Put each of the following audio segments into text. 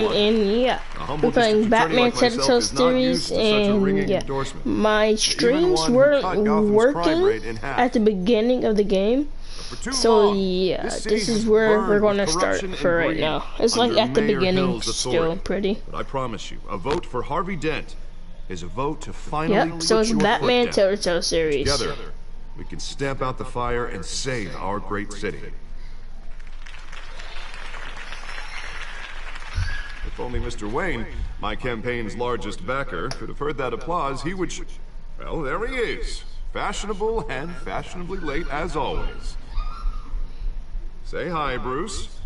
And yeah, we're playing Batman Telltale series, and yeah, my streams weren't working at the beginning of the game, so yeah, this is where we're gonna start for right now. It's like at the beginning still, pretty. But I promise you, a vote for Harvey Dent is a vote to finally Yep, so it's Batman Telltale series. Together, we can stamp out the fire and save our great city. If only Mr. Wayne, my campaign's largest backer, could have heard that applause, he would well, there he is. Fashionable and fashionably late as always. Say hi, Bruce.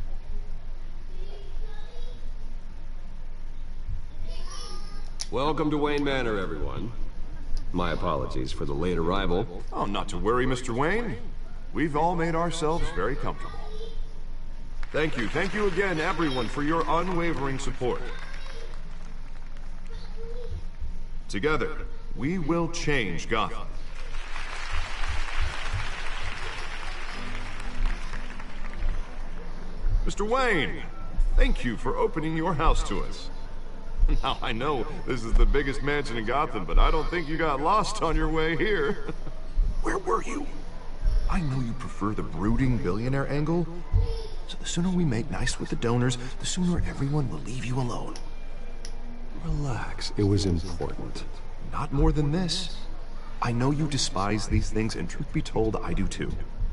Welcome to Wayne Manor, everyone. My apologies for the late arrival. Oh, not to worry, Mr. Wayne. We've all made ourselves very comfortable. Thank you again, everyone, for your unwavering support. Together, we will change Gotham. Mr. Wayne, thank you for opening your house to us. Now, I know this is the biggest mansion in Gotham, but I don't think you got lost on your way here. Where were you? I know you prefer the brooding billionaire angle, so the sooner we make nice with the donors, the sooner everyone will leave you alone. Relax, it was important. Not more than this. I know you despise these things, and truth be told, I do too.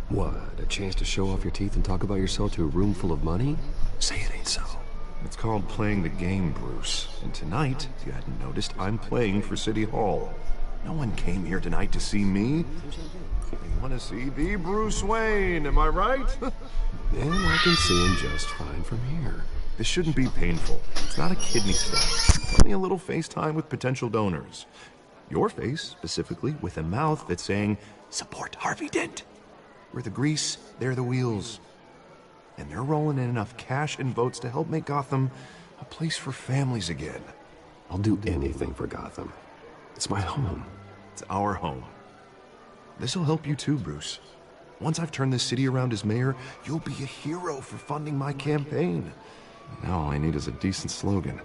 What, a chance to show off your teeth and talk about yourself to a room full of money? Say it ain't so. It's called playing the game, Bruce. And tonight, if you hadn't noticed, I'm playing for City Hall. No one came here tonight to see me. They want to see the Bruce Wayne, am I right? And I can see him just fine from here. This shouldn't be painful. It's not a kidney stone. Only a little FaceTime with potential donors. Your face, specifically, with a mouth that's saying, support Harvey Dent. We're the grease, they're the wheels. And they're rolling in enough cash and votes to help make Gotham a place for families again. I'll do anything for Gotham. It's my home. It's our home. This'll help you too, Bruce. Once I've turned this city around as mayor, you'll be a hero for funding my campaign. Now all I need is a decent slogan.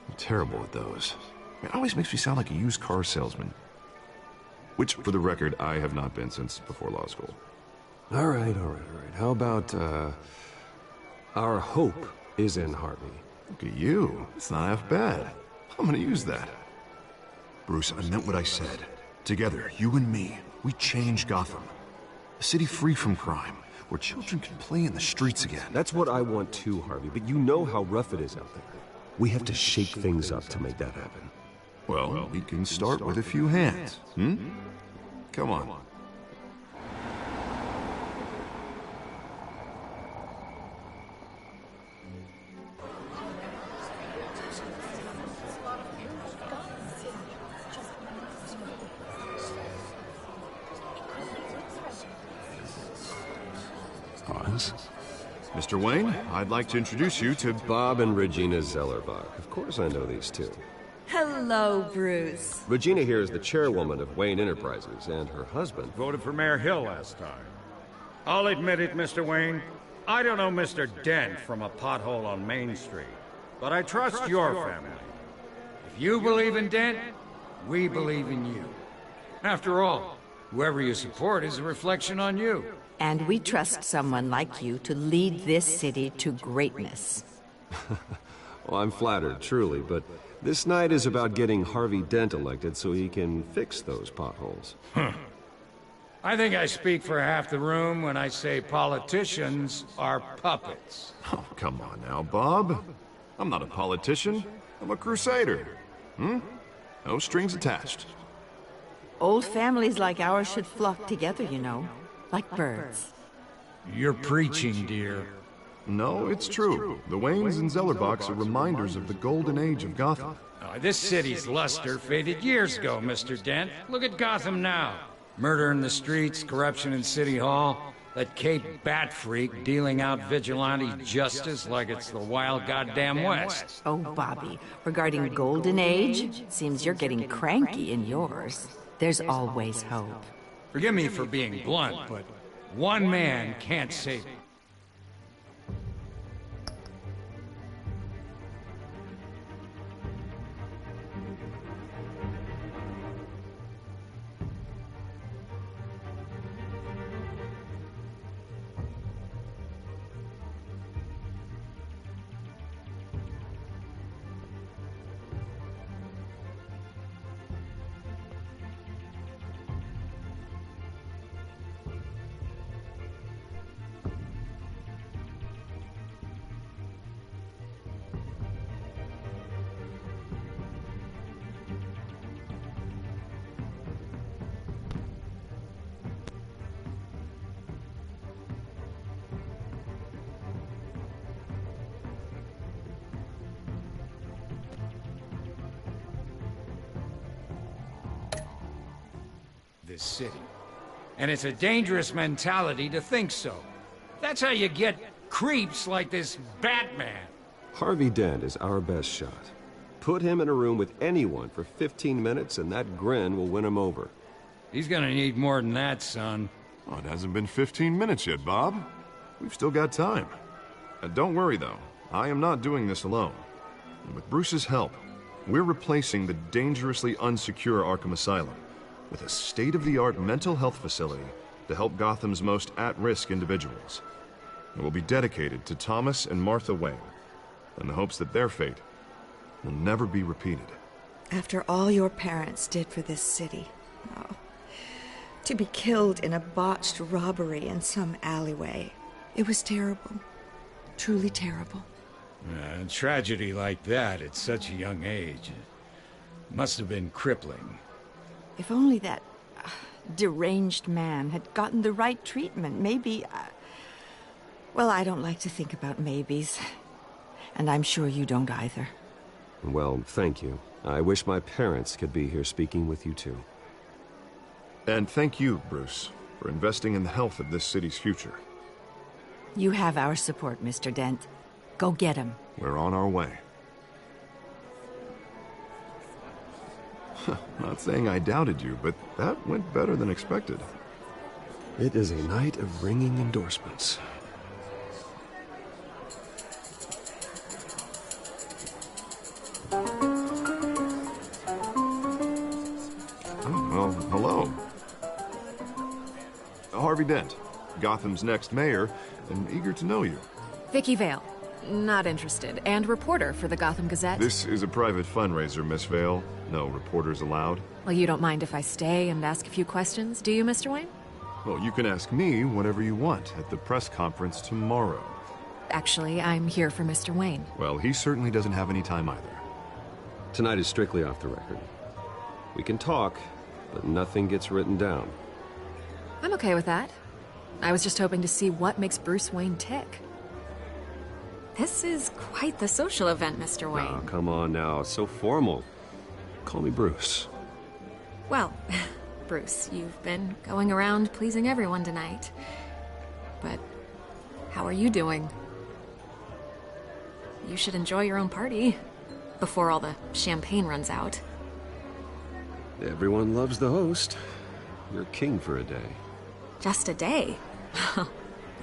I'm terrible at those. It always makes me sound like a used car salesman. Which, for the record, I have not been since before law school. All right. How about, our hope is in Harvey. Look at you. It's not half bad. I'm gonna use that. Bruce, I meant what I said. Together, you and me, we change Gotham. A city free from crime, where children can play in the streets again. That's what I want too, Harvey, but you know how rough it is out there. We have to shake things up to make that happen. Well, we can start with a few hands, Come on. Mr. Wayne, I'd like to introduce you to Bob and Regina Zellerbach. Of course I know these two. Hello, Bruce. Regina here is the chairwoman of Wayne Enterprises, and her husband voted for Mayor Hill last time. I'll admit it, Mr. Wayne. I don't know Mr. Dent from a pothole on Main Street, but I trust your family. If you believe in Dent, we believe in you. After all, whoever you support is a reflection on you. And we trust someone like you to lead this city to greatness. Well, I'm flattered, truly, but this night is about getting Harvey Dent elected so he can fix those potholes. I think I speak for half the room when I say politicians are puppets. Oh, come on now, Bob. I'm not a politician. I'm a crusader. No strings attached. Old families like ours should flock together, you know. Like birds. You're preaching, dear. No, it's true. The Waynes and Zellerbachs are reminders of the golden age of Gotham. This city's luster faded years ago, Mr. Dent. Look at Gotham now. Murder in the streets, corruption in City Hall, that Cape Bat freak dealing out vigilante justice like it's the wild goddamn West. Oh, Bobby, regarding Golden Age, seems you're getting cranky in yours. There's always hope. Forgive me for being blunt, but one man can't save it. this city. And it's a dangerous mentality to think so. That's how you get creeps like this Batman. Harvey Dent is our best shot. Put him in a room with anyone for 15 minutes and that grin will win him over. He's gonna need more than that, son. Oh, it hasn't been 15 minutes yet, Bob. We've still got time. Don't worry, though. I am not doing this alone. And with Bruce's help, we're replacing the dangerously unsecure Arkham Asylum with a state-of-the-art mental health facility to help Gotham's most at-risk individuals. It will be dedicated to Thomas and Martha Wayne, in the hopes that their fate will never be repeated. After all your parents did for this city, oh, to be killed in a botched robbery in some alleyway, it was terrible. Truly terrible. A tragedy like that at such a young age must have been crippling. If only that deranged man had gotten the right treatment, maybe... Well, I don't like to think about maybes. And I'm sure you don't either. Well, thank you. I wish my parents could be here speaking with you too. And thank you, Bruce, for investing in the health of this city's future. You have our support, Mr. Dent. Go get him. We're on our way. Not saying I doubted you, but that went better than expected. It is a night of ringing endorsements. Well, hello. Harvey Dent, Gotham's next mayor, and eager to know you. Vicky Vale. Not interested. And reporter for the Gotham Gazette. This is a private fundraiser, Miss Vale. No reporters allowed. Well, you don't mind if I stay and ask a few questions, do you, Mr. Wayne? Well, you can ask me whatever you want at the press conference tomorrow. Actually, I'm here for Mr. Wayne. Well, he certainly doesn't have any time either. Tonight is strictly off the record. We can talk, but nothing gets written down. I'm okay with that. I was just hoping to see what makes Bruce Wayne tick. This is quite the social event, Mr. Wayne. Oh, come on now. It's so formal. Call me Bruce. Well, Bruce, you've been going around pleasing everyone tonight. But how are you doing? You should enjoy your own party before all the champagne runs out. Everyone loves the host. You're king for a day. Just a day?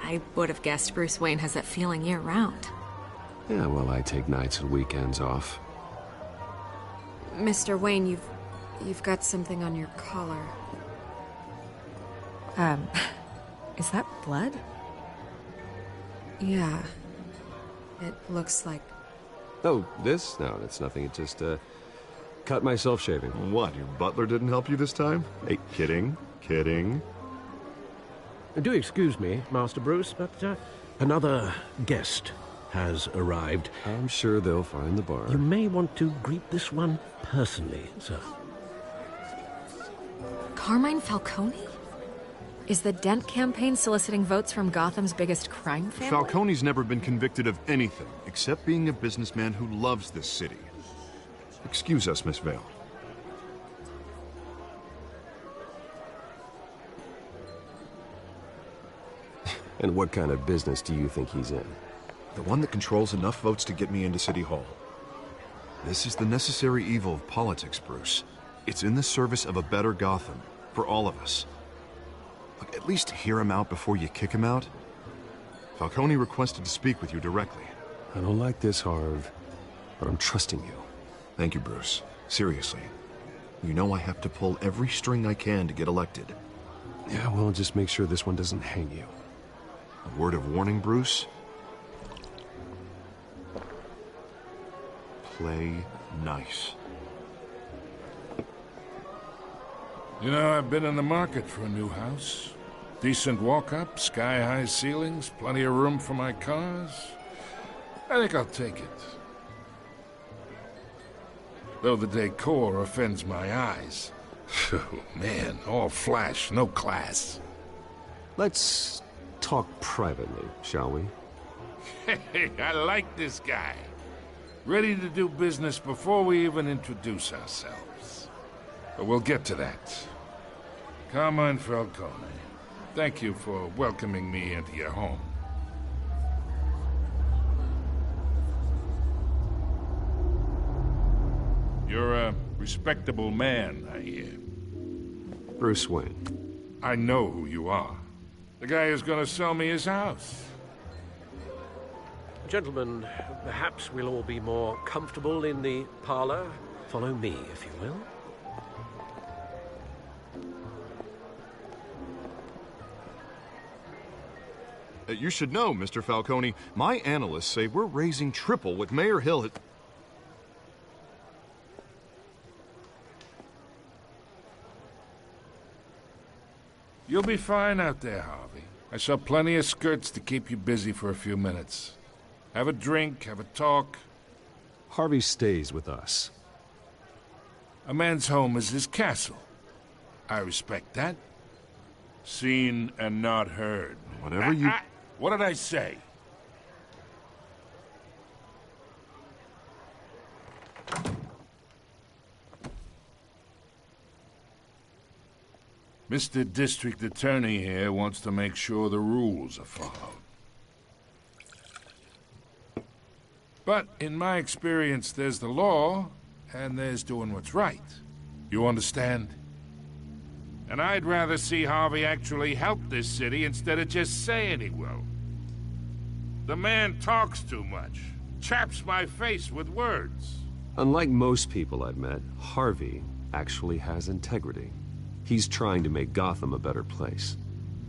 I would have guessed Bruce Wayne has that feeling year-round. Yeah, well, I take nights and weekends off. Mr. Wayne, you've got something on your collar. Is that blood? Yeah. It looks like... Oh, this? No, that's nothing. It just, cut myself shaving. What, your butler didn't help you this time? Hey, kidding, kidding. Do excuse me, Master Bruce, but another guest has arrived. I'm sure they'll find the bar. You may want to greet this one personally, sir. Carmine Falcone? Is the Dent campaign soliciting votes from Gotham's biggest crime family? Falcone's never been convicted of anything, except being a businessman who loves this city. Excuse us, Miss Vale. And what kind of business do you think he's in? The one that controls enough votes to get me into City Hall. This is the necessary evil of politics, Bruce. It's in the service of a better Gotham, for all of us. Look, at least hear him out before you kick him out. Falcone requested to speak with you directly. I don't like this, Harv, but I'm trusting you. Thank you, Bruce. Seriously. You know I have to pull every string I can to get elected. Yeah, well, just make sure this one doesn't hang you. A word of warning, Bruce? Play nice. You know, I've been in the market for a new house. Decent walk-up, sky-high ceilings, plenty of room for my cars. I think I'll take it. Though the decor offends my eyes. Oh, man, all flash, no class. Let's talk privately, shall we? Hey, I like this guy. Ready to do business before we even introduce ourselves. But we'll get to that. Carmine Falcone, thank you for welcoming me into your home. You're a respectable man, I hear. Bruce Wayne. I know who you are. The guy who's gonna sell me his house. Gentlemen, perhaps we'll all be more comfortable in the parlor. Follow me, if you will. You should know, Mr. Falcone, my analysts say we're raising triple what Mayor Hill had... You'll be fine out there, Harvey. I saw plenty of skirts to keep you busy for a few minutes. Have a drink, have a talk. Harvey stays with us. A man's home is his castle. I respect that. Seen and not heard. Whatever you... What did I say? Mr. District Attorney here wants to make sure the rules are followed. But in my experience, there's the law, and there's doing what's right. You understand? And I'd rather see Harvey actually help this city instead of just saying he will. The man talks too much. Chaps my face with words. Unlike most people I've met, Harvey actually has integrity. He's trying to make Gotham a better place.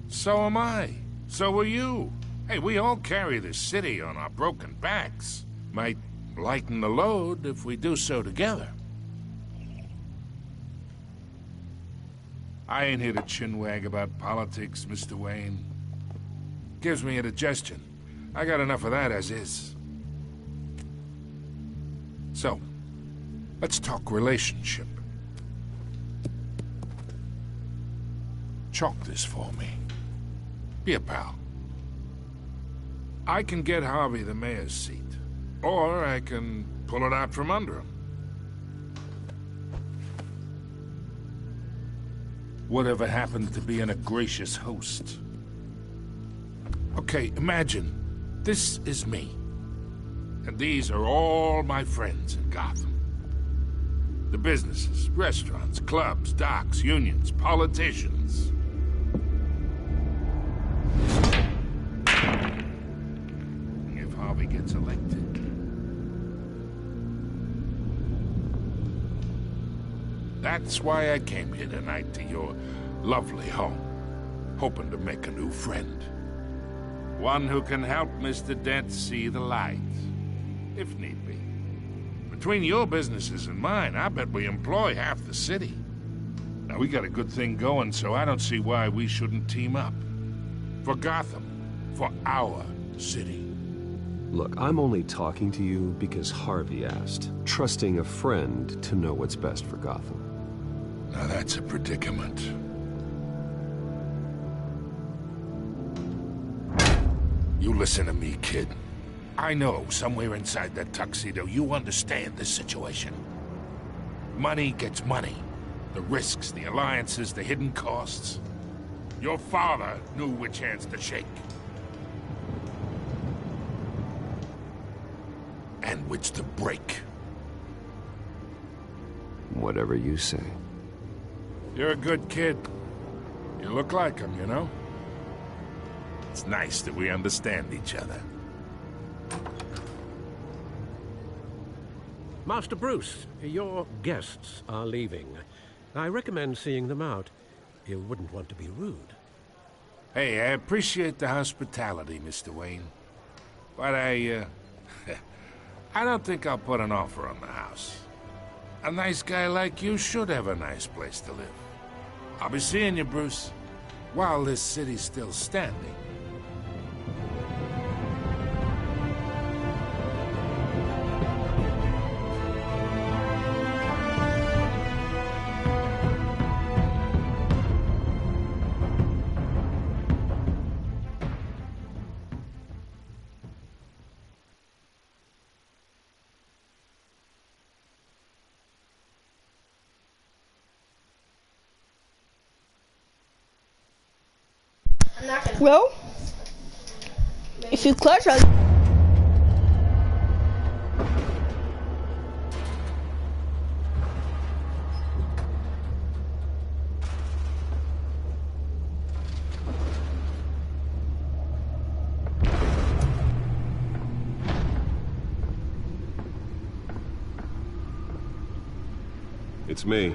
So am I. So are you. Hey, we all carry this city on our broken backs. Might lighten the load if we do so together. I ain't here to chinwag about politics, Mr. Wayne. Gives me indigestion. I got enough of that as is. So, let's talk relationship. Chalk this for me. Be a pal. I can get Harvey the mayor's seat, or I can pull it out from under him. Whatever happened to being a gracious host? Okay, imagine, this is me. And these are all my friends in Gotham. The businesses, restaurants, clubs, docks, unions, politicians. If Harvey gets elected. That's why I came here tonight to your lovely home, hoping to make a new friend. One who can help Mr. Dent see the light, if need be. Between your businesses and mine, I bet we employ half the city. Now, we got a good thing going, so I don't see why we shouldn't team up. For Gotham, for our city. Look, I'm only talking to you because Harvey asked, trusting a friend to know what's best for Gotham. Now that's a predicament. You listen to me, kid. I know somewhere inside that tuxedo you understand this situation. Money gets money. The risks, the alliances, the hidden costs. Your father knew which hands to shake. And which to break. Whatever you say. You're a good kid. You look like him, you know? It's nice that we understand each other. Master Bruce, your guests are leaving. I recommend seeing them out. You wouldn't want to be rude. Hey, I appreciate the hospitality, Mr. Wayne. But I don't think I'll put an offer on the house. A nice guy like you should have a nice place to live. I'll be seeing you, Bruce, while this city's still standing. Well, if you clutch, It's me.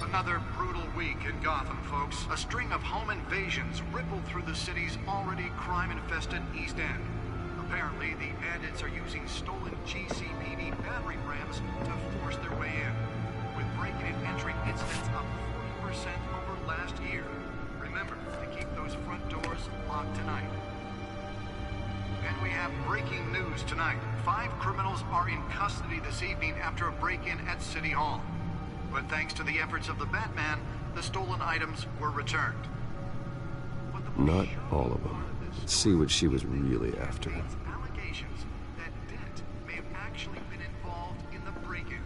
Another brutal week in Gotham, folks. A string of home invasions rippled through the city's already crime-infested East End. Apparently, the bandits are using stolen GCPD battering rams to force their way in, with break-in and entry incidents up 40% over last year. Remember to keep those front doors locked tonight. And we have breaking news tonight. 5 criminals are in custody this evening after a break-in at City Hall. But thanks to the efforts of the Batman, the stolen items were returned. Not all of them. Let's see what she was really after. Allegations that Dent may have actually been involved in the break-in.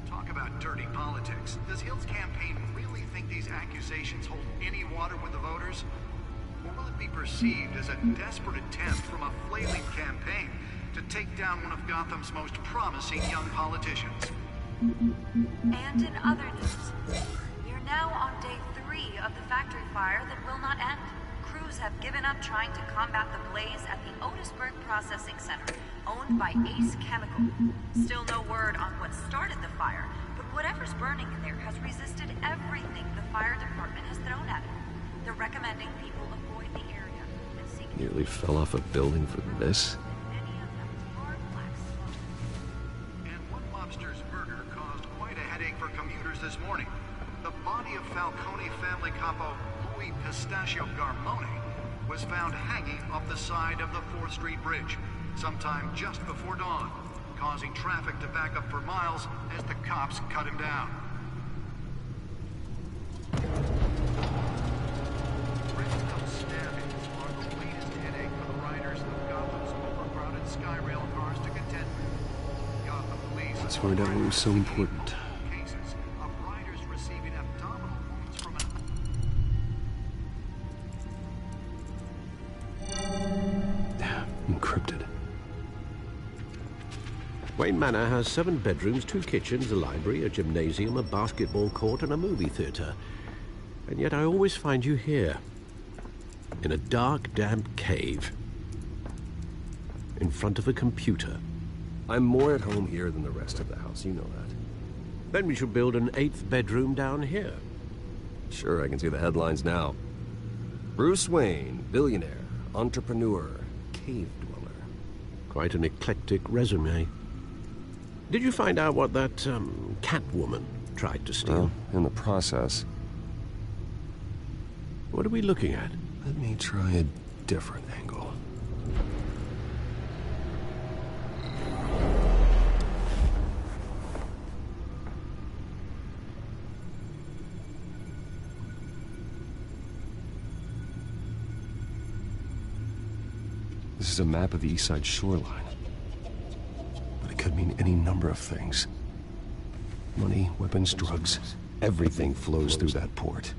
Talk about dirty politics. Does Hill's campaign really think these accusations hold any water with the voters? Or will it be perceived as a desperate attempt from a flailing campaign to take down one of Gotham's most promising young politicians? And in other news, we're now on day 3 of the factory fire that will not end. Crews have given up trying to combat the blaze at the Otisburg Processing Center, owned by Ace Chemical. Still no word on what started the fire, but whatever's burning in there has resisted everything the fire department has thrown at it. They're recommending people avoid the area and seek... Nearly fell off a building for this? For commuters this morning, the body of Falcone family capo Louis Pistachio Garmone was found hanging off the side of the 4th Street Bridge sometime just before dawn, causing traffic to back up for miles as the cops cut him down. Random stabbings are the latest headache for the riders of Gotham's overcrowded Skyrail cars to contend with. Gotham police... Let's find out what was so important. Encrypted. Wayne Manor has 7 bedrooms, 2 kitchens, a library, a gymnasium, a basketball court, and a movie theater. And yet I always find you here, in a dark, damp cave, in front of a computer. I'm more at home here than the rest of the house, you know that. Then we should build an 8th bedroom down here. Sure, I can see the headlines now. Bruce Wayne, billionaire, entrepreneur, cave dweller. Quite an eclectic resume. Did you find out what that, Catwoman tried to steal? Well, in the process. What are we looking at? Let me try a different angle. This is a map of the East Side shoreline. But it could mean any number of things. Money, weapons, drugs, everything flows through that port.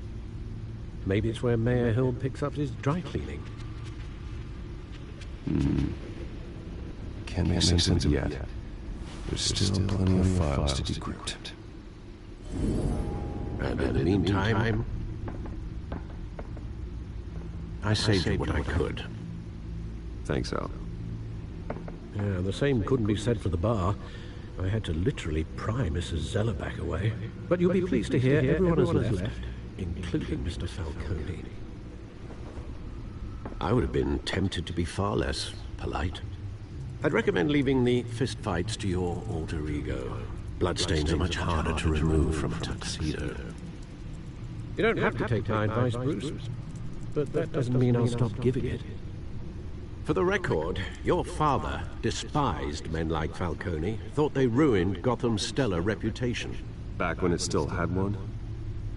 Maybe it's where Mayor Hill picks up his dry cleaning. Can't make sense of it yet. There's still plenty of files to decrypt. And in the meantime, I saved what I could. Thanks, Al. Yeah, the same couldn't be said for the bar. I had to literally pry Mrs. Zellerback away. But you'll be pleased to hear everyone has left, including Mr. Falcone. I would have been tempted to be far less polite. I'd recommend leaving the fistfights to your alter ego. Bloodstains are much harder to remove from a tuxedo. You don't have to take my advice, Bruce. but that doesn't mean I'll stop giving it. For the record, your father despised men like Falcone, thought they ruined Gotham's stellar reputation. Back when it still had one?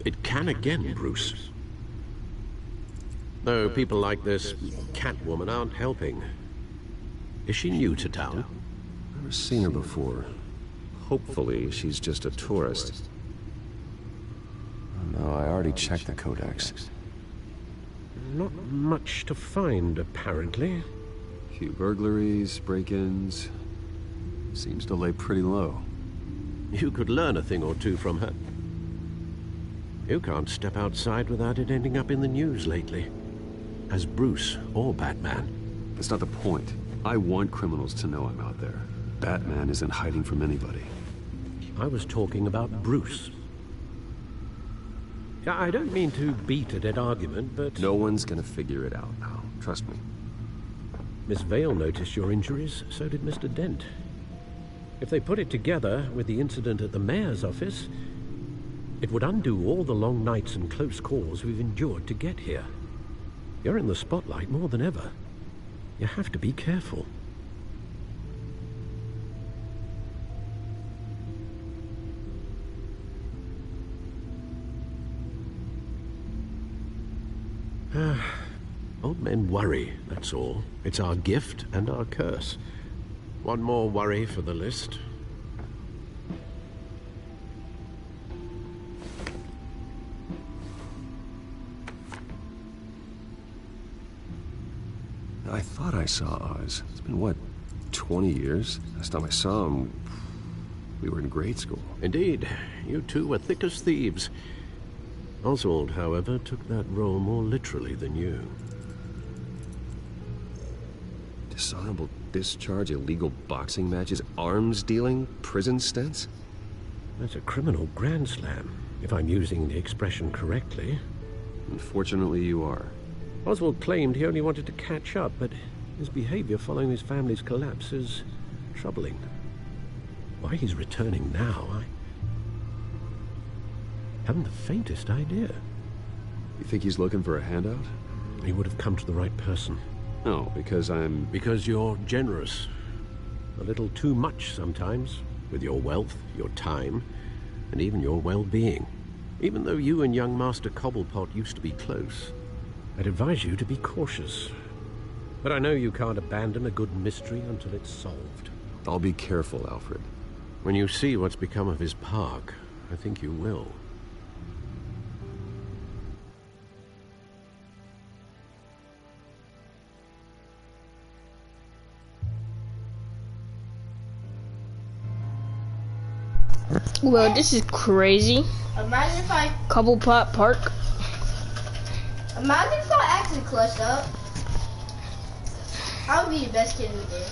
It can again, Bruce. Though people like this Catwoman aren't helping. Is she new to town? Never seen her before. Hopefully, she's just a tourist. Oh, no, I already checked the codex. Not much to find, apparently. Few burglaries, break-ins. Seems to lay pretty low. You could learn a thing or two from her. You can't step outside without it ending up in the news lately. As Bruce or Batman. That's not the point. I want criminals to know I'm out there. Batman isn't hiding from anybody. I was talking about Bruce. I don't mean to beat a dead argument, but... No one's gonna figure it out now. Trust me. Miss Vale noticed your injuries, so did Mr. Dent. If they put it together with the incident at the mayor's office, it would undo all the long nights and close calls we've endured to get here. You're in the spotlight more than ever. You have to be careful. Old men worry, that's all. It's our gift and our curse. One more worry for the list. I thought I saw Oz. It's been, what, 20 years? Last time I saw him, we were in grade school. Indeed. You two were thick as thieves. Oswald, however, took that role more literally than you. Dishonorable discharge, illegal boxing matches, arms dealing, prison stints? That's a criminal grand slam, if I'm using the expression correctly. Unfortunately, you are. Oswald claimed he only wanted to catch up, but his behavior following his family's collapse is troubling. Why he's returning now, I haven't the faintest idea. You think he's looking for a handout? He would have come to the right person. No, because I'm... Because you're generous. A little too much sometimes, with your wealth, your time, and even your well-being. Even though you and young Master Cobblepot used to be close, I'd advise you to be cautious. But I know you can't abandon a good mystery until it's solved. I'll be careful, Alfred. When you see what's become of his park, I think you will. Well, this is crazy. Imagine if I... Cobblepot Park. Imagine if I actually clutched up. I would be the best kid in the game.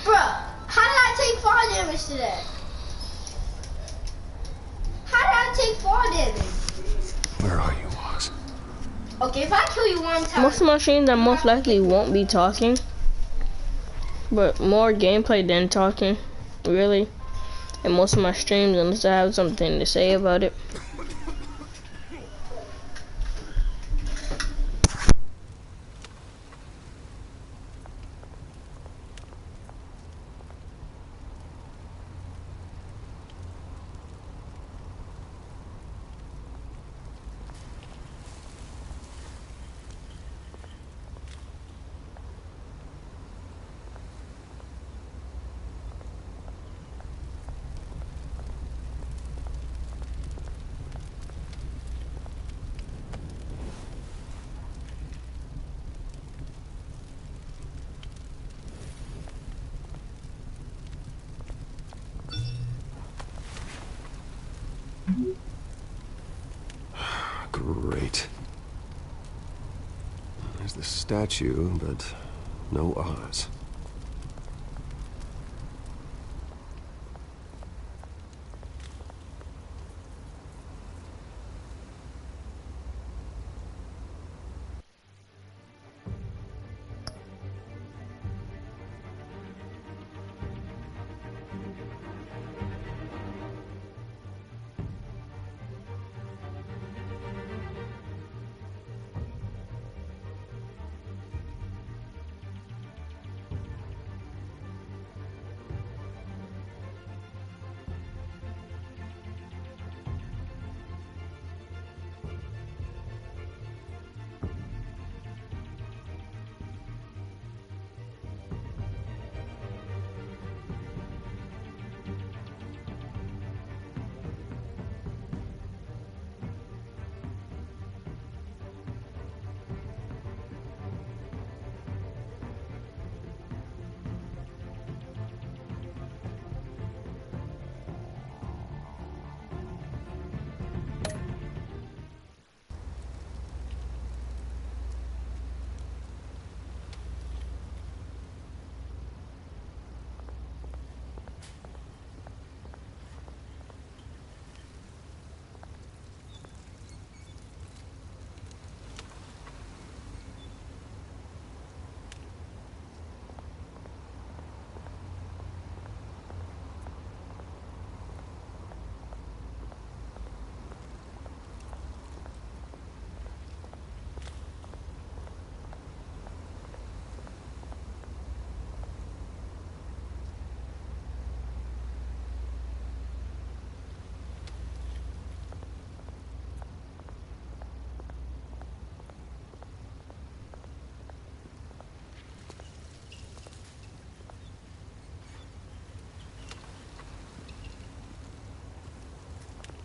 Bruh, how did I take 4 damage today? How did I take 4 damage? Where are you, Oz? Okay, if I kill you one time... Most of my streams I most likely won't be talking. But more gameplay than talking, really. And most of my streams, unless I have something to say about it. Great. There's the statue, but no Oz.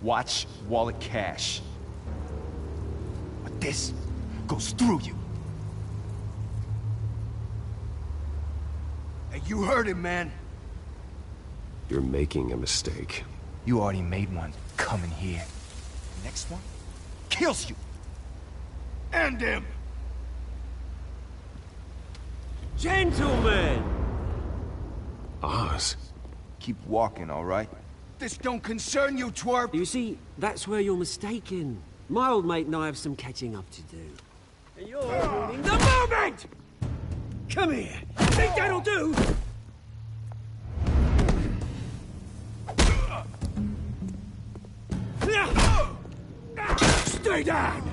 Watch wallet cash. But this goes through you. Hey, you heard him, man. You're making a mistake. You already made one coming here. The next one kills you. And him. Gentlemen! Oz. Keep walking, all right? This don't concern you, twerp! You see, that's where you're mistaken. My old mate and I have some catching up to do. And you're ruining the moment! Come here! Think that'll do? Stay down!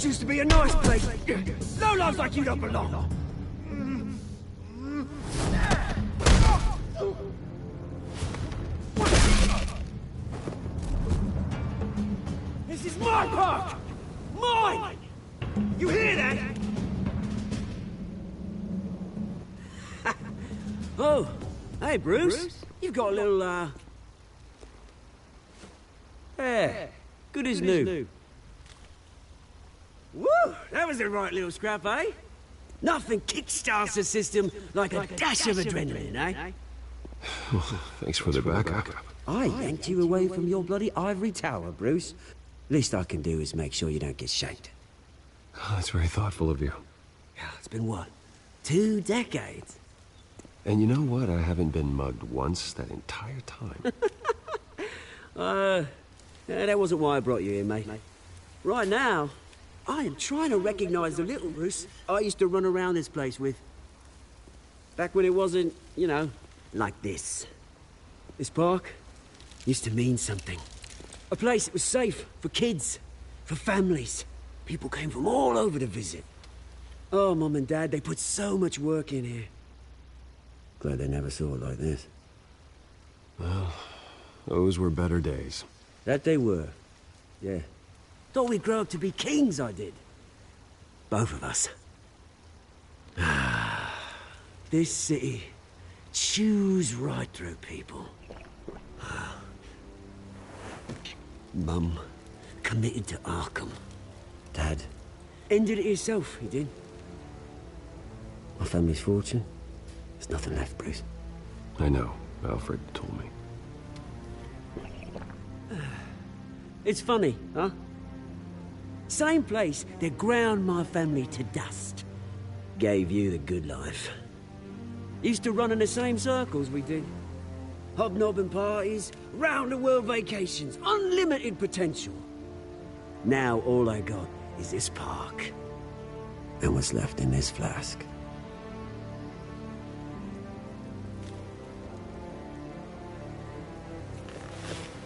Used to be a nice place. No lives like you don't belong. This is my park! Mine! You hear that? Oh, hey Bruce. You've got a little, yeah, good as new. Woo! That was a right little scrap, eh? Nothing kickstarts the system like a dash of adrenaline, eh? Thanks for the backup. I yanked you away from your bloody ivory tower, Bruce. Least I can do is make sure you don't get shanked. Oh, that's very thoughtful of you. Yeah, it's been what? 2 decades? And you know what? I haven't been mugged once that entire time. Yeah, that wasn't why I brought you here, mate. Right now, I am trying to recognize the little Bruce I used to run around this place with. Back when it wasn't, you know, like this. This park used to mean something. A place that was safe for kids, for families. People came from all over to visit. Oh, Mum and Dad, they put so much work in here. Glad they never saw it like this. Well, those were better days. That they were, yeah. Thought we'd grow up to be kings, I did. Both of us. This city chews right through people. Mum committed to Arkham. Dad ended it himself, he did. My family's fortune, there's nothing left, Bruce. I know. Alfred told me. It's funny, huh? Same place that ground my family to dust. Gave you the good life. Used to run in the same circles we did. Hobnobbing parties, round-the-world vacations, unlimited potential. Now all I got is this park. And what's left in this flask.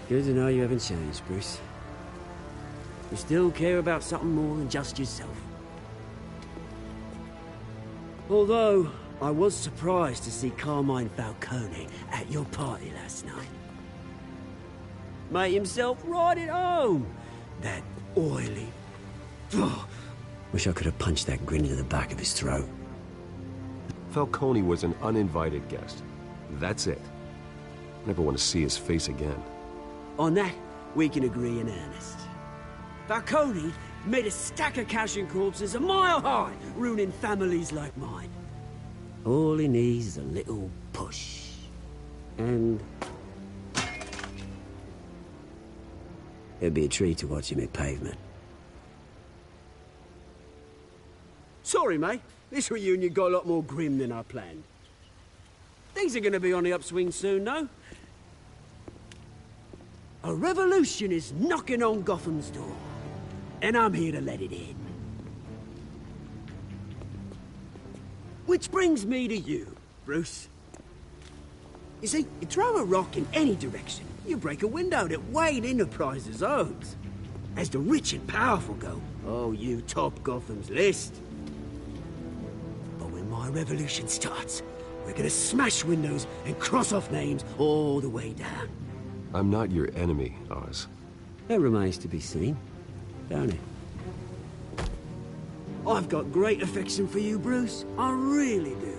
Good to know you haven't changed, Bruce. You still care about something more than just yourself. Although, I was surprised to see Carmine Falcone at your party last night. Made himself right at home. That oily... Wish I could have punched that grin into the back of his throat. Falcone was an uninvited guest. That's it. Never want to see his face again. On that, we can agree in earnest. Falcone made a stack of cash and corpses a mile high, ruining families like mine. All he needs is a little push. And... it'd be a treat to watch him hit pavement. Sorry, mate. This reunion got a lot more grim than I planned. Things are gonna be on the upswing soon, though. A revolution is knocking on Gotham's door. And I'm here to let it in. Which brings me to you, Bruce. You see, you throw a rock in any direction, you break a window that Wayne Enterprises owns. As the rich and powerful go, oh, you top Gotham's list. But when my revolution starts, we're gonna smash windows and cross off names all the way down. I'm not your enemy, Oz. That remains to be seen, don't it? I've got great affection for you, Bruce. I really do.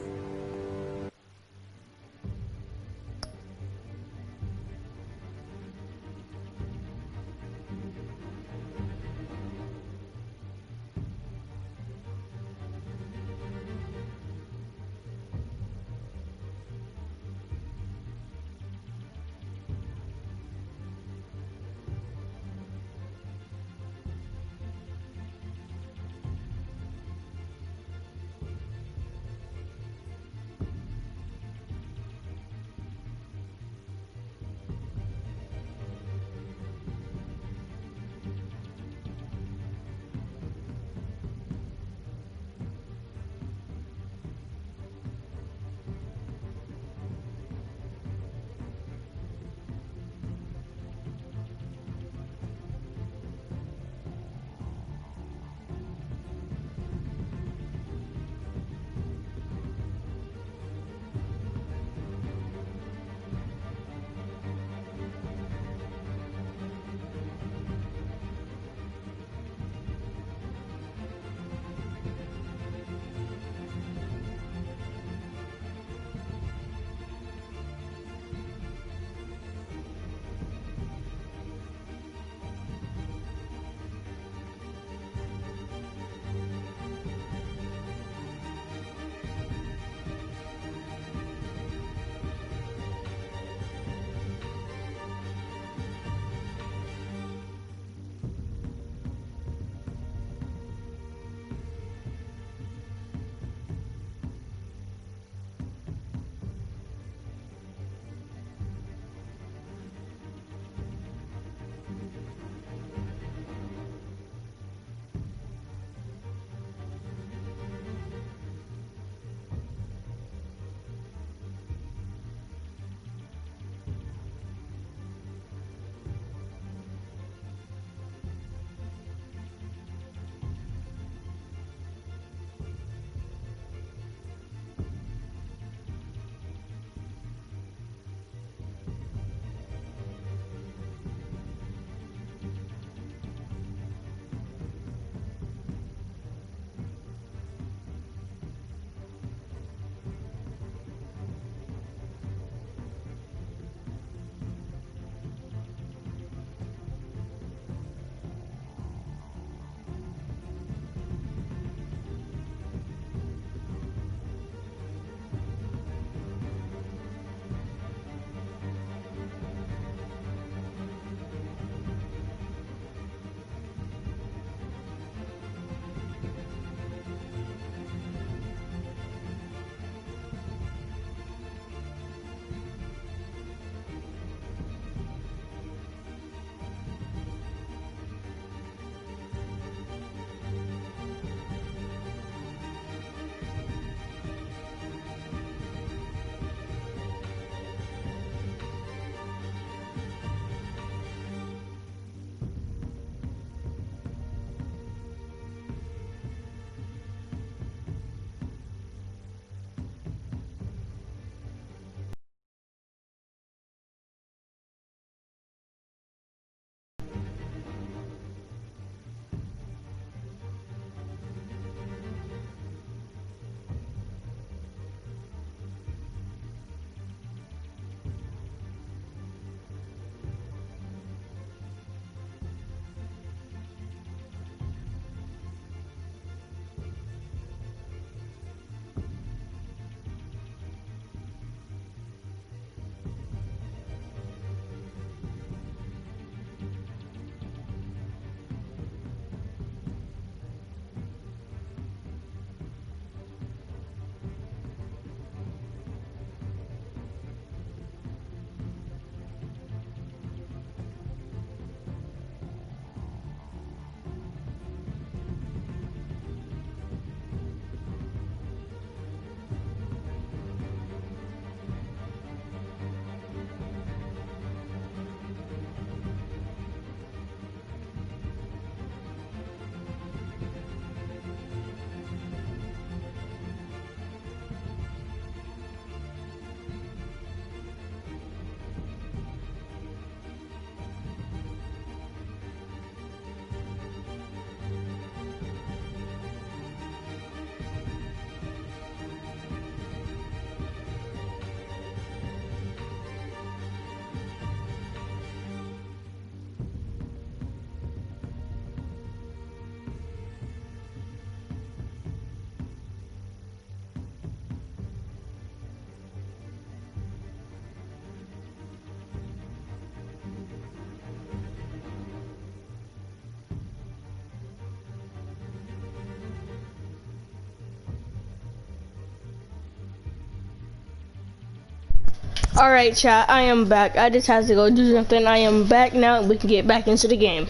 Alright, chat, I am back. I just had to go do something. I am back now, and we can get back into the game.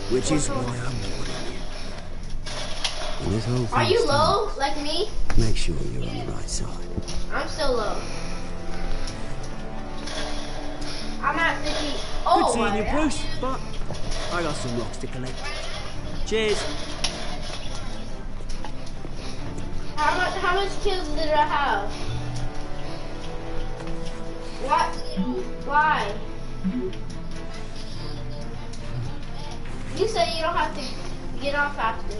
Which is why I'm warning you. This whole Are you low, like me? Make sure you're on the right side. I'm still low. I'm at 50. Oh, good seeing you, Bruce, but I got some rocks to collect. Cheers. How much kills did I have? What? Why? You said you don't have to get off after.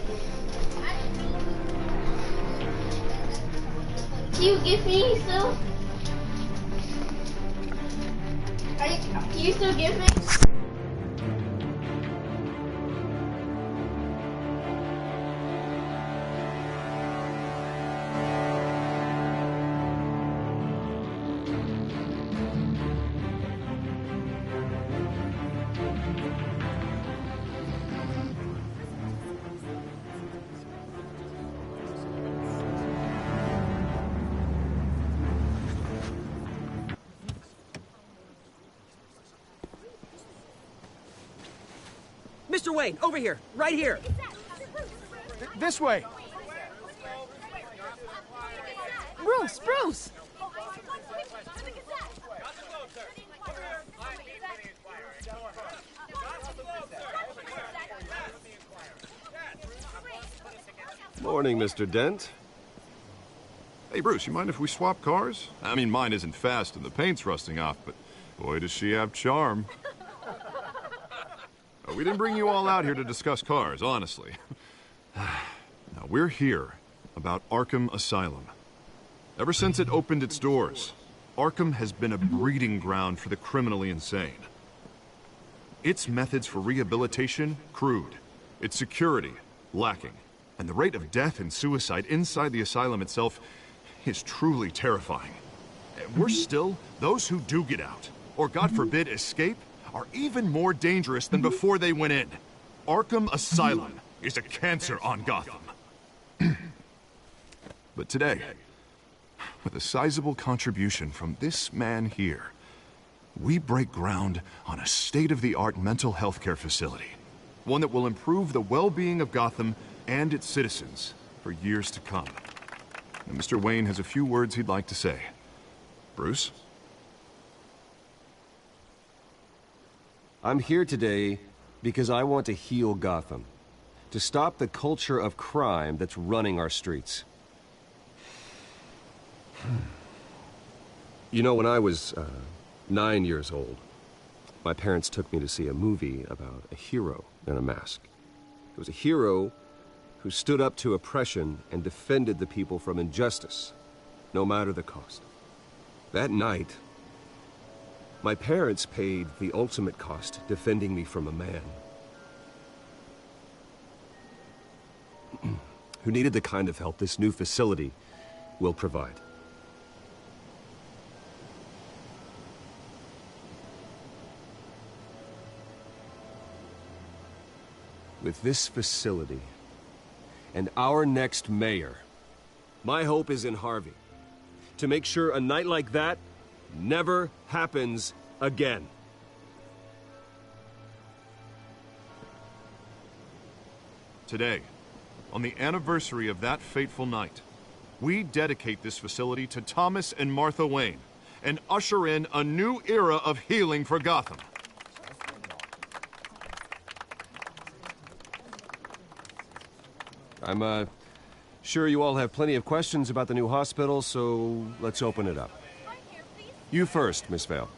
Can you give me still? Can you still give me? Mr. Wayne, over here, right here. This way. Bruce! Morning, Mr. Dent. Hey, Bruce, you mind if we swap cars? I mean, mine isn't fast and the paint's rusting off, but boy, does she have charm. We didn't bring you all out here to discuss cars, honestly. Now, we're here about Arkham Asylum. Ever since it opened its doors, Arkham has been a breeding ground for the criminally insane. Its methods for rehabilitation, crude. Its security, lacking. And the rate of death and suicide inside the asylum itself is truly terrifying. And worse still, those who do get out, or God forbid escape, are even more dangerous than before they went in. Arkham Asylum is a cancer on Gotham. But today, with a sizable contribution from this man here, we break ground on a state-of-the-art mental health care facility. One that will improve the well-being of Gotham and its citizens for years to come. And Mr. Wayne has a few words he'd like to say. Bruce? I'm here today because I want to heal Gotham. To stop the culture of crime that's running our streets. You know, when I was 9 years old, my parents took me to see a movie about a hero in a mask. It was a hero who stood up to oppression and defended the people from injustice, no matter the cost. That night, my parents paid the ultimate cost defending me from a man who needed the kind of help this new facility will provide. With this facility and our next mayor, my hope is in Harvey. To make sure a night like that never happens again. Today, on the anniversary of that fateful night, we dedicate this facility to Thomas and Martha Wayne and usher in a new era of healing for Gotham. I'm sure you all have plenty of questions about the new hospital, so let's open it up. You first, Miss Vale.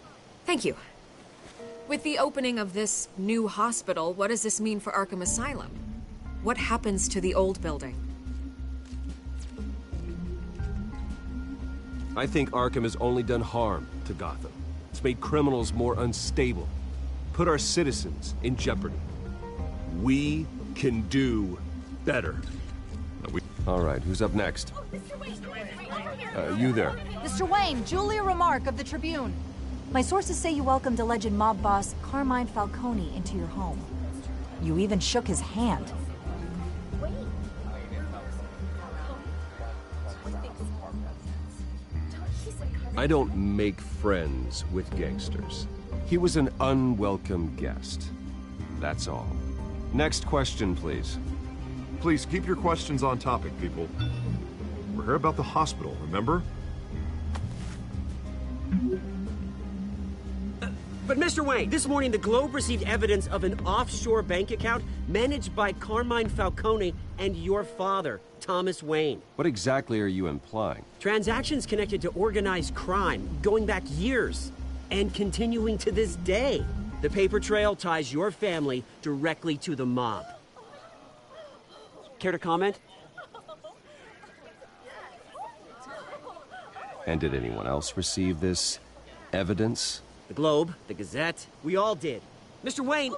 Thank you. With the opening of this new hospital, what does this mean for Arkham Asylum? What happens to the old building? I think Arkham has only done harm to Gotham. It's made criminals more unstable, put our citizens in jeopardy. We can do better. All right, who's up next? You there. Mr. Wayne, Julia Remark of the Tribune. My sources say you welcomed alleged mob boss Carmine Falcone into your home. You even shook his hand. I don't make friends with gangsters. He was an unwelcome guest. That's all. Next question, please. Please keep your questions on topic, people. We're here about the hospital, remember? But Mr. Wayne, this morning the Globe received evidence of an offshore bank account managed by Carmine Falcone and your father, Thomas Wayne. What exactly are you implying? Transactions connected to organized crime, going back years, and continuing to this day. The paper trail ties your family directly to the mob. Care to comment? And did anyone else receive this evidence? The Globe, the Gazette, we all did. Mr. Wayne,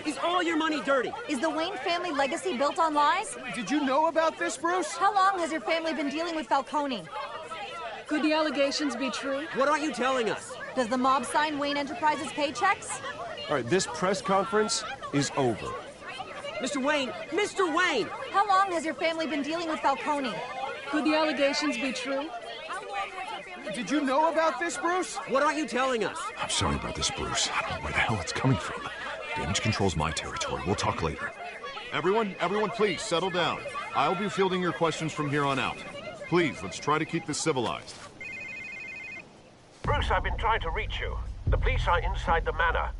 is all your money dirty? Is the Wayne family legacy built on lies? Did you know about this, Bruce? How long has your family been dealing with Falcone? Could the allegations be true? What aren't you telling us? Does the mob sign Wayne Enterprises paychecks? All right, this press conference is over. Mr. Wayne! How long has your family been dealing with Falcone? Could the allegations be true? Did you know about this, Bruce? What aren't you telling us? I'm sorry about this, Bruce. I don't know where the hell it's coming from. Damage control's my territory. We'll talk later. Everyone, please, settle down. I'll be fielding your questions from here on out. Please, let's try to keep this civilized. Bruce, I've been trying to reach you. The police are inside the manor.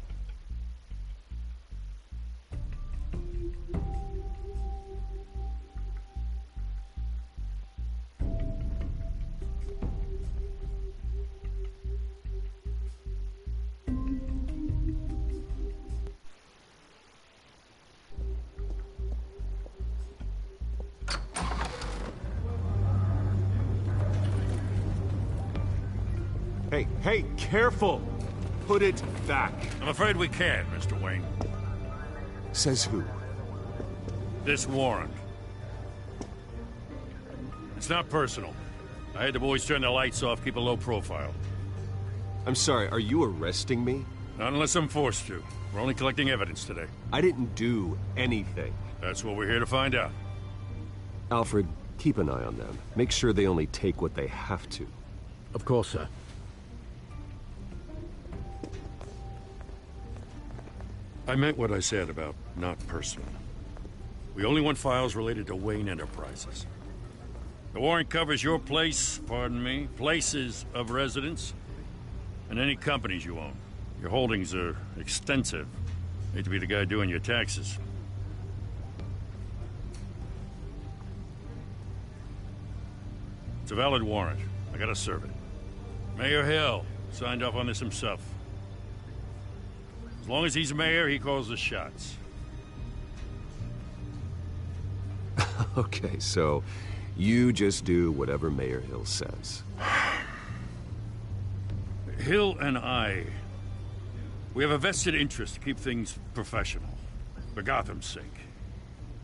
Hey, careful! Put it back. I'm afraid we can't, Mr. Wayne. Says who? This warrant. It's not personal. I had the boys turn the lights off, keep a low profile. I'm sorry, are you arresting me? Not unless I'm forced to. We're only collecting evidence today. I didn't do anything. That's what we're here to find out. Alfred, keep an eye on them. Make sure they only take what they have to. Of course, sir. I meant what I said about not personal. We only want files related to Wayne Enterprises. The warrant covers your place, places of residence, and any companies you own. Your holdings are extensive. Hate to be the guy doing your taxes. It's a valid warrant. I gotta serve it. Mayor Hill signed off on this himself. As long as he's mayor, he calls the shots. Okay, so you just do whatever Mayor Hill says. Hill and I, we have a vested interest to keep things professional. For Gotham's sake.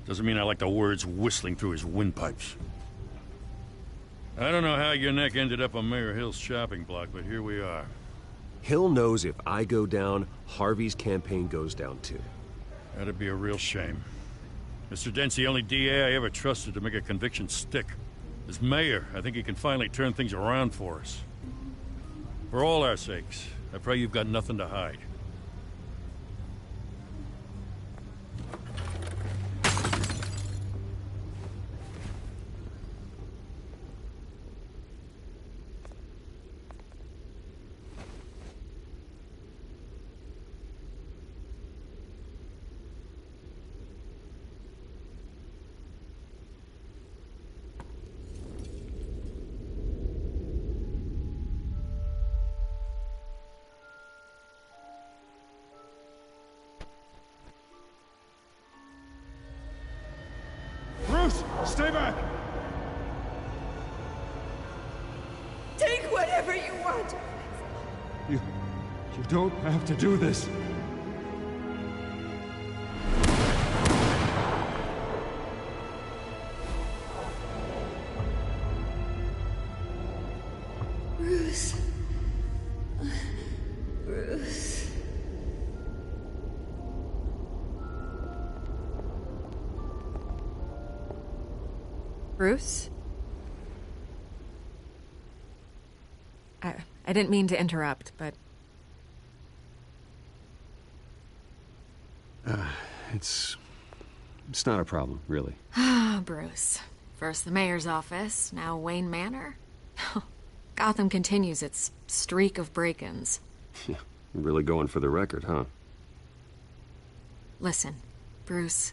Doesn't mean I like the words whistling through his windpipes. I don't know how your neck ended up on Mayor Hill's shopping block, but here we are. Hill knows if I go down, Harvey's campaign goes down too. That'd be a real shame. Mr. Dent's the only DA I ever trusted to make a conviction stick. As mayor, I think he can finally turn things around for us. For all our sakes, I pray you've got nothing to hide. Stay back! Take whatever you want! You don't have to do this. Bruce. Bruce. Bruce? I didn't mean to interrupt, but... It's not a problem, really. Ah, Bruce. First the mayor's office, now Wayne Manor. Gotham continues its streak of break-ins. Yeah, really going for the record, huh? Listen, Bruce.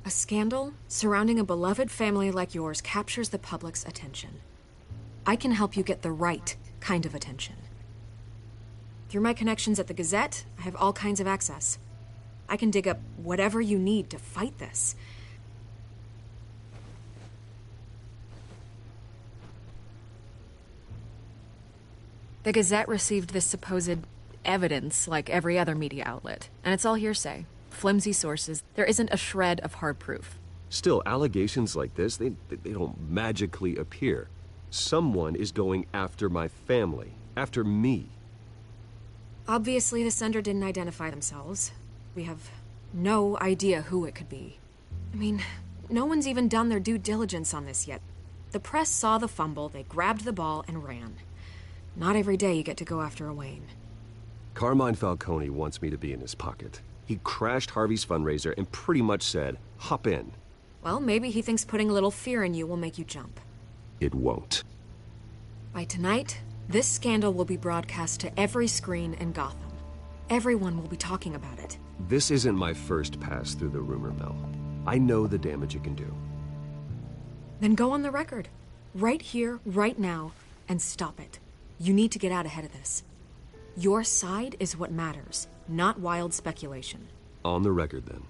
A scandal surrounding a beloved family like yours captures the public's attention. I can help you get the right kind of attention. Through my connections at the Gazette, I have all kinds of access. I can dig up whatever you need to fight this. The Gazette received this supposed evidence like every other media outlet, and it's all hearsay. Flimsy sources. There isn't a shred of hard proof. Still, allegations like this, they don't magically appear. Someone is going after my family, after me. Obviously, the sender didn't identify themselves. We have no idea who it could be. I mean, no one's even done their due diligence on this yet. The press saw the fumble, they grabbed the ball and ran. Not every day you get to go after a Wayne. Carmine Falcone wants me to be in his pocket. He crashed Harvey's fundraiser and pretty much said, hop in. Well, maybe he thinks putting a little fear in you will make you jump. It won't. By tonight, this scandal will be broadcast to every screen in Gotham. Everyone will be talking about it. This isn't my first pass through the rumor mill. I know the damage it can do. Then go on the record. Right here, right now, and stop it. You need to get out ahead of this. Your side is what matters, not wild speculation. On the record, then.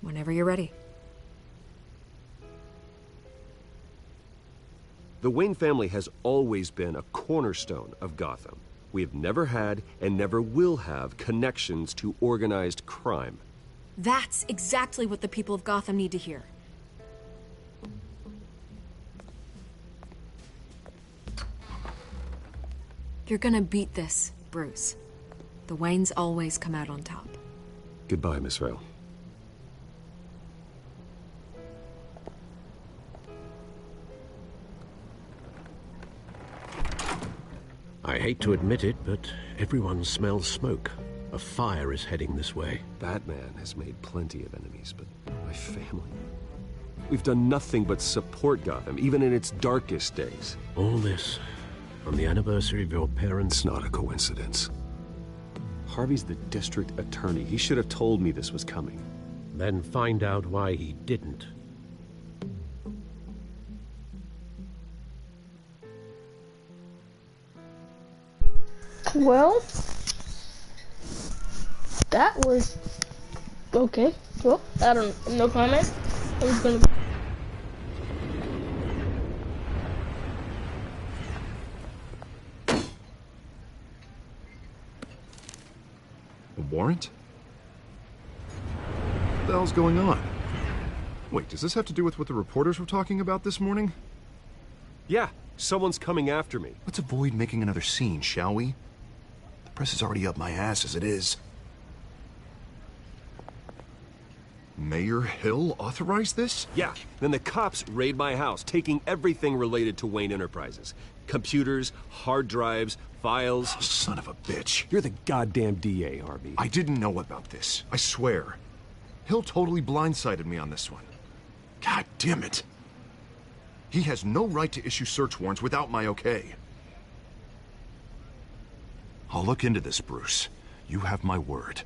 Whenever you're ready. The Wayne family has always been a cornerstone of Gotham. We have never had and never will have connections to organized crime. That's exactly what the people of Gotham need to hear. You're gonna beat this, Bruce. The Waynes always come out on top. Goodbye, Miss Vale. I hate to admit it, but everyone smells smoke. A fire is heading this way. Batman has made plenty of enemies, but my family... We've done nothing but support Gotham, even in its darkest days. All this on the anniversary of your parents'... It's not a coincidence. Harvey's the district attorney. He should have told me this was coming. Then find out why he didn't. Well, that was okay. Well, I don't. No comment. I was gonna. A warrant? What the hell's going on? Wait, does this have to do with what the reporters were talking about this morning? Yeah, someone's coming after me. Let's avoid making another scene, shall we? The press is already up my ass as it is. Mayor Hill authorized this? Yeah, then the cops raid my house, taking everything related to Wayne Enterprises. Computers, hard drives, files. Oh, son of a bitch. You're the goddamn DA, Harvey. I didn't know about this. I swear. Hill totally blindsided me on this one. God damn it. He has no right to issue search warrants without my okay. I'll look into this, Bruce. You have my word.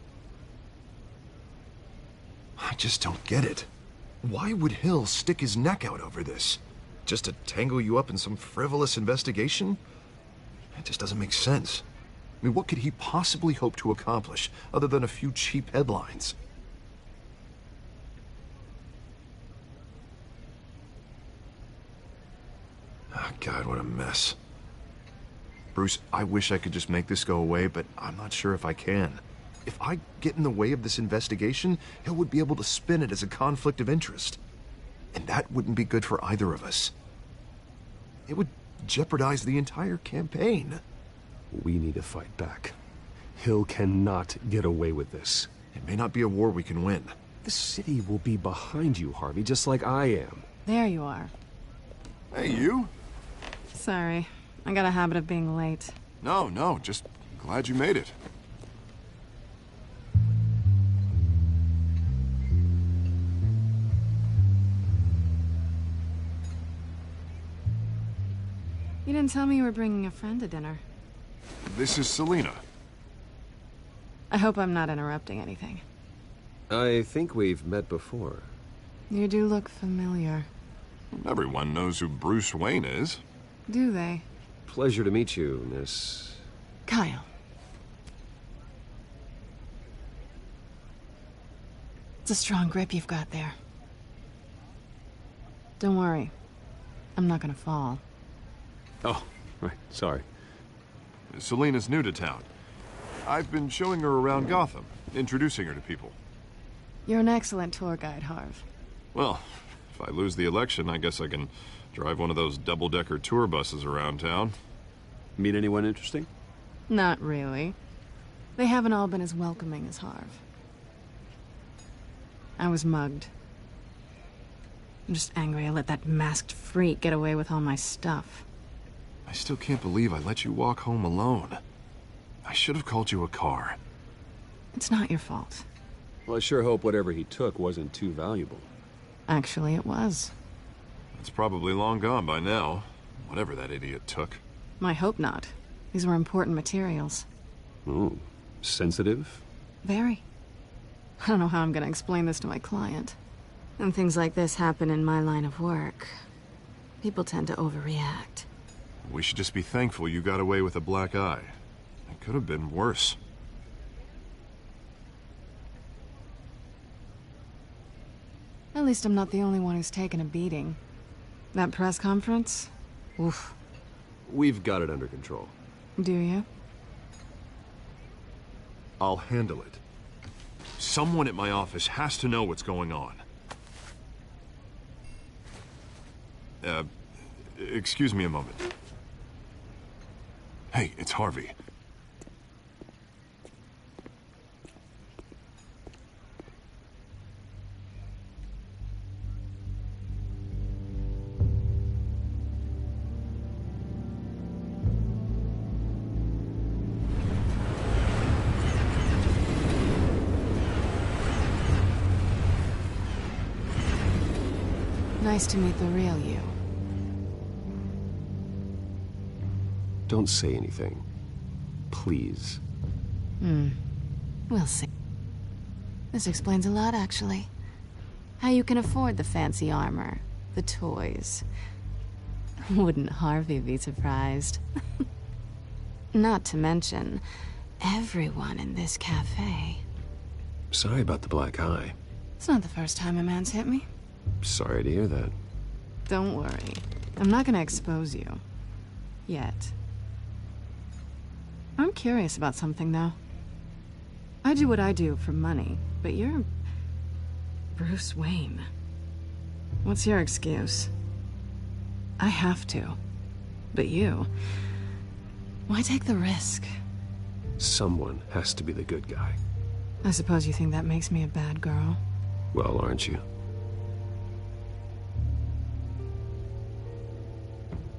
I just don't get it. Why would Hill stick his neck out over this? Just to tangle you up in some frivolous investigation? It just doesn't make sense. I mean, what could he possibly hope to accomplish other than a few cheap headlines? Oh, God, what a mess. Bruce, I wish I could just make this go away, but I'm not sure if I can. If I get in the way of this investigation, Hill would be able to spin it as a conflict of interest. And that wouldn't be good for either of us. It would jeopardize the entire campaign. We need to fight back. Hill cannot get away with this. It may not be a war we can win. The city will be behind you, Harvey, just like I am. There you are. Hey, you. Sorry. I got a habit of being late. No, just glad you made it. You didn't tell me you were bringing a friend to dinner. This is Selina. I hope I'm not interrupting anything. I think we've met before. You do look familiar. Everyone knows who Bruce Wayne is. Do they? Pleasure to meet you, Miss... Kyle. It's a strong grip you've got there. Don't worry. I'm not gonna fall. Oh, right, sorry. Selina's new to town. I've been showing her around Gotham, introducing her to people. You're an excellent tour guide, Harv. Well, if I lose the election, I guess I can drive one of those double-decker tour buses around town. Meet anyone interesting? Not really. They haven't all been as welcoming as Harv. I was mugged. I'm just angry I let that masked freak get away with all my stuff. I still can't believe I let you walk home alone. I should have called you a car. It's not your fault. Well, I sure hope whatever he took wasn't too valuable. Actually, it was. It's probably long gone by now, whatever that idiot took. I hope not. These were important materials. Ooh, sensitive? Very. I don't know how I'm gonna explain this to my client. When things like this happen in my line of work, people tend to overreact. We should just be thankful you got away with a black eye. It could have been worse. At least I'm not the only one who's taken a beating. That press conference? Oof. We've got it under control. Do you? I'll handle it. Someone at my office has to know what's going on. Excuse me a moment. Hey, it's Harvey. Nice to meet the real you. Don't say anything. Please. We'll see. This explains a lot, actually. How you can afford the fancy armor, the toys. Wouldn't Harvey be surprised? Not to mention, everyone in this cafe. Sorry about the black eye. It's not the first time a man's hit me. Sorry to hear that. Don't worry. I'm not gonna expose you. Yet. I'm curious about something, though. I do what I do for money, but you're... Bruce Wayne. What's your excuse? I have to. But you... Why take the risk? Someone has to be the good guy. I suppose you think that makes me a bad girl? Well, aren't you?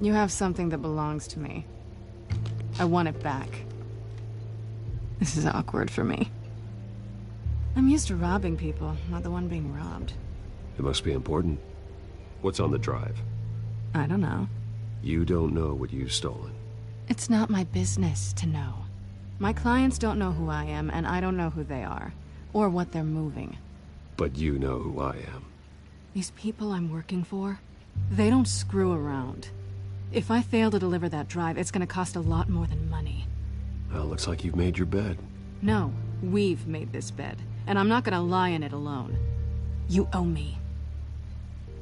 You have something that belongs to me. I want it back. This is awkward for me. I'm used to robbing people, not the one being robbed. It must be important. What's on the drive? I don't know. You don't know what you've stolen. It's not my business to know. My clients don't know who I am, and I don't know who they are, or what they're moving. But you know who I am. These people I'm working for, they don't screw around. If I fail to deliver that drive, it's gonna cost a lot more than money. Well, looks like you've made your bed. No, we've made this bed, and I'm not gonna lie in it alone. You owe me.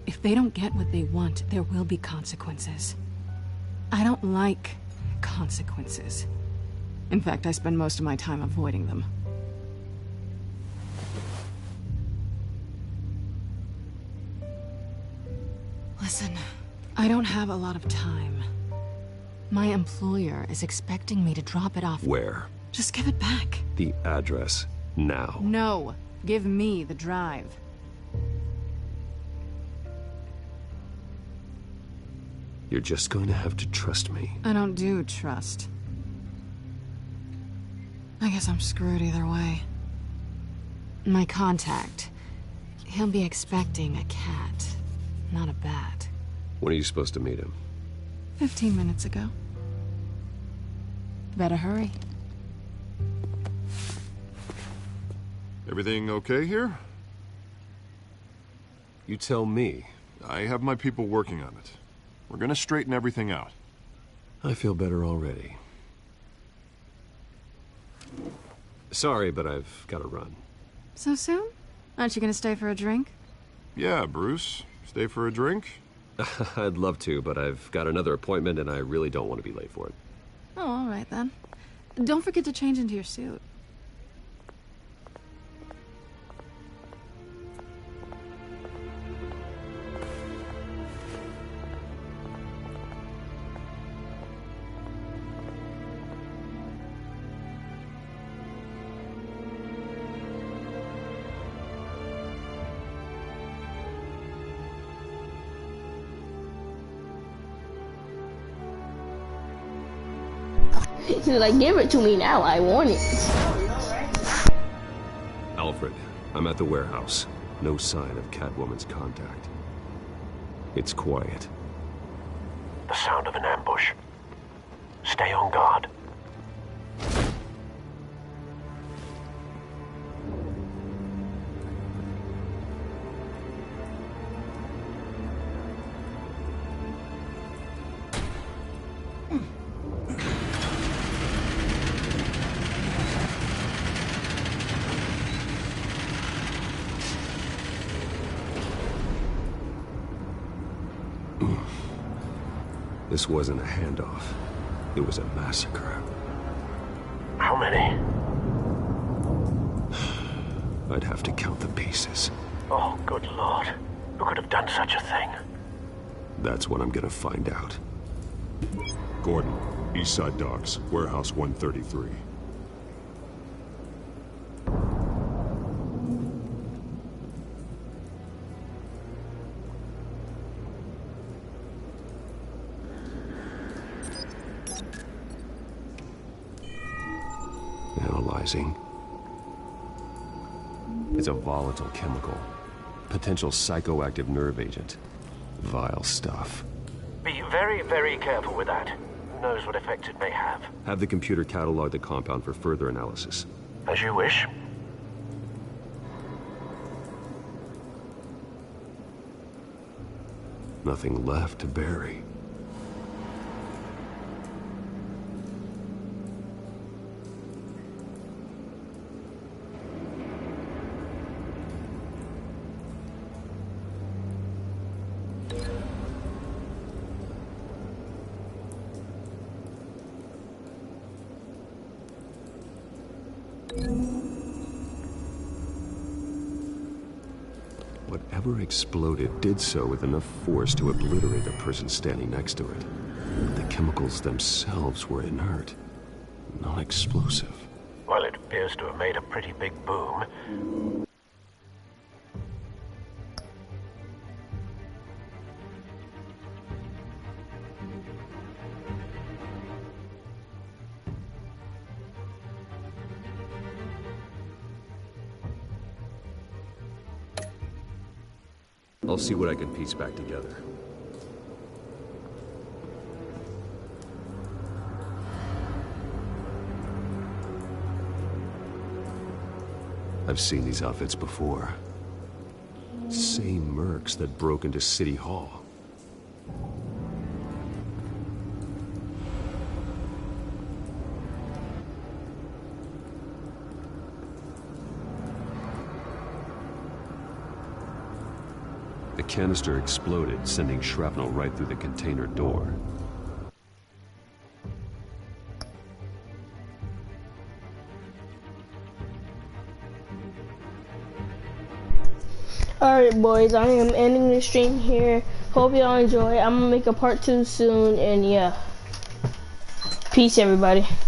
If they don't get what they want, there will be consequences. I don't like consequences. In fact, I spend most of my time avoiding them. Listen, I don't have a lot of time. My employer is expecting me to drop it off. Where? Just give it back. The address, now. No, give me the drive. You're just going to have to trust me. I don't do trust. I guess I'm screwed either way. My contact. He'll be expecting a cat, not a bat. When are you supposed to meet him? 15 minutes ago. Better hurry. Everything okay here? You tell me. I have my people working on it. We're gonna straighten everything out. I feel better already. Sorry, but I've got to run. So soon? Aren't you gonna stay for a drink? Yeah, Bruce. Stay for a drink? I'd love to, but I've got another appointment and I really don't want to be late for it. Oh, all right then. Don't forget to change into your suit. He's like, give it to me now, I want it. Alfred, I'm at the warehouse. No sign of Catwoman's contact. It's quiet. The sound of an ambush. Stay on guard. This wasn't a handoff. It was a massacre. How many? I'd have to count the pieces. Oh, good Lord. Who could have done such a thing? That's what I'm gonna find out. Gordon, Eastside Docks, Warehouse 133. Analyzing. It's a volatile chemical. Potential psychoactive nerve agent. Vile stuff. Be very, very careful with that. Who knows what effect it may have. Have the computer catalog the compound for further analysis. As you wish. Nothing left to bury. Whatever exploded did so with enough force to obliterate the person standing next to it. But the chemicals themselves were inert, non-explosive. Well, it appears to have made a pretty big boom. I'll see what I can piece back together. I've seen these outfits before. Same mercs that broke into City Hall. The canister exploded, sending shrapnel right through the container door. Alright boys, I am ending the stream here. Hope y'all enjoy. I'm gonna make a part 2 soon, and yeah. Peace everybody.